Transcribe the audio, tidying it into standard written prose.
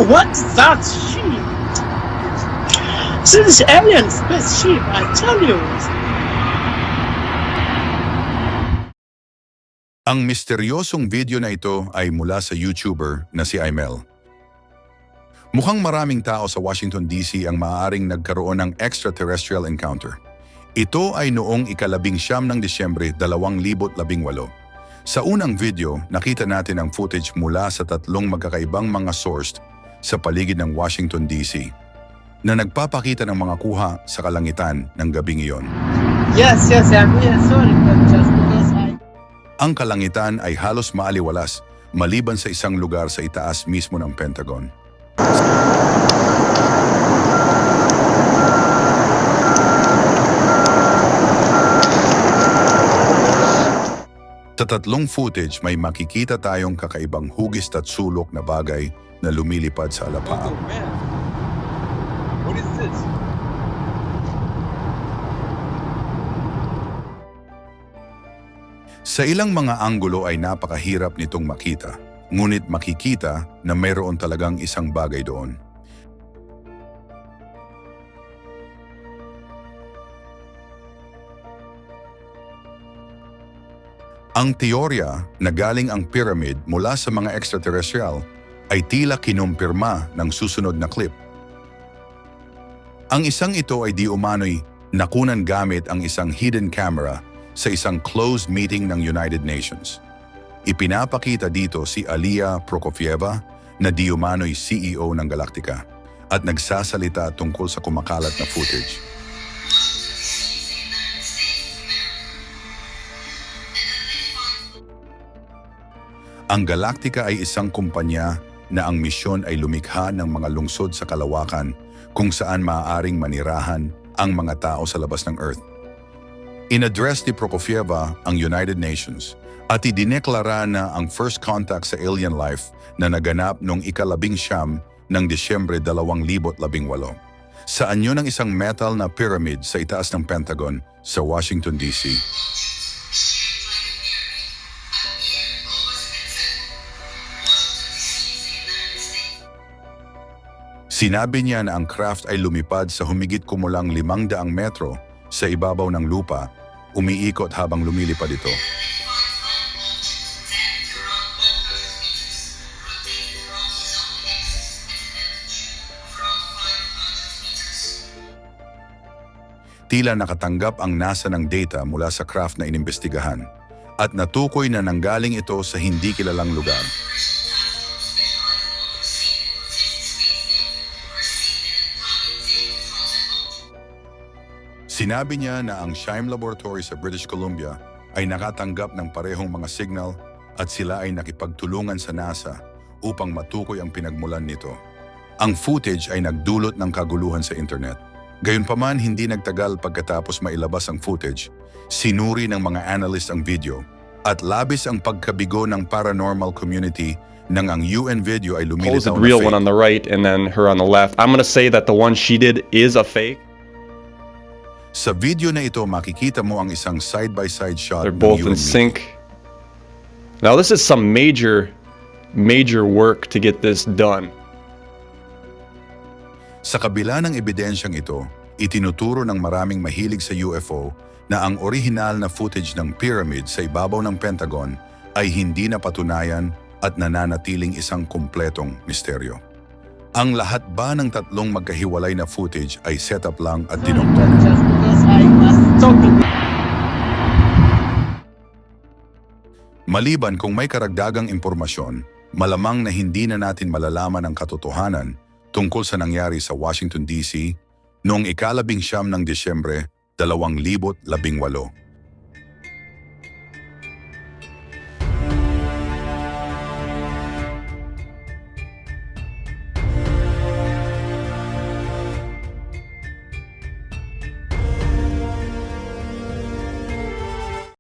What's that sheep? This alien spaceship, I tell you. Ang misteryosong video na ito ay mula sa YouTuber na si Imel. Mukhang maraming tao sa Washington DC ang maaaring nagkaroon ng extraterrestrial encounter. Ito ay noong ika-19 ng Disyembre 2018. Sa unang video, nakita natin ang footage mula sa tatlong magkakaibang mga source sa paligid ng Washington DC na nagpapakita ng mga kuha sa kalangitan ng gabing iyon. Yes, I'm really sorry, but just because Ang kalangitan ay halos maaliwalas maliban sa isang lugar sa itaas mismo ng Pentagon. Sa tatlong footage may makikita tayong kakaibang hugis at sulok na bagay na lumilipad sa alapaap. What is this? Sa ilang mga anggulo ay napakahirap nitong makita, ngunit makikita na mayroon talagang isang bagay doon. Ang teorya na galing ang pyramid mula sa mga extraterrestrial ay tila kinumpirma ng susunod na clip. Ang isang ito ay di umano'y nakunan gamit ang isang hidden camera sa isang closed meeting ng United Nations. Ipinapakita dito si Alia Prokofieva na di umano'y CEO ng Galactica at nagsasalita tungkol sa kumakalat na footage. Ang Galactica ay isang kumpanya na ang misyon ay lumikha ng mga lungsod sa kalawakan kung saan maaaring manirahan ang mga tao sa labas ng Earth. In-address ni Prokofieva ang United Nations at idineklara na ang first contact sa alien life na naganap noong ika-19 ng Disyembre 2018. Sa anyo ng isang metal na pyramid sa itaas ng Pentagon sa Washington, D.C. Sinabi niya na ang craft ay lumipad sa humigit kumulang 500 metro sa ibabaw ng lupa, umiikot habang lumilipad ito. Tila nakatanggap ang NASA ng data mula sa craft na inimbestigahan at natukoy na nanggaling ito sa hindi kilalang lugar. Sinabi niya na ang Scheim Laboratory sa British Columbia ay nakatanggap ng parehong mga signal at sila ay nakipagtulungan sa NASA upang matukoy ang pinagmulan nito. Ang footage ay nagdulot ng kaguluhan sa internet. Gayunpaman, hindi nagtagal pagkatapos mailabas ang footage, sinuri ng mga analyst ang video at labis ang pagkabigo ng paranormal community nang ang UN video ay lumilitaw na real fake. one on the right and then her on the left. I'm gonna say that the one she did is a fake. Sa video na ito, makikita mo ang isang side-by-side shot They're ng both UN in sync. Now this is some major work to get this done. Sa kabila ng ebidensyang ito, itinuturo ng maraming mahilig sa UFO na ang orihinal na footage ng pyramid sa ibabaw ng Pentagon ay hindi napatunayan at nananatiling isang kumpletong misteryo. Ang lahat ba ng tatlong magkahiwalay na footage ay setup lang at dinungtong? just because I was talking. Maliban kung may karagdagang impormasyon, malamang na hindi na natin malalaman ang katotohanan tungkol sa nangyari sa Washington DC noong ika-19 ng Disyembre 2018.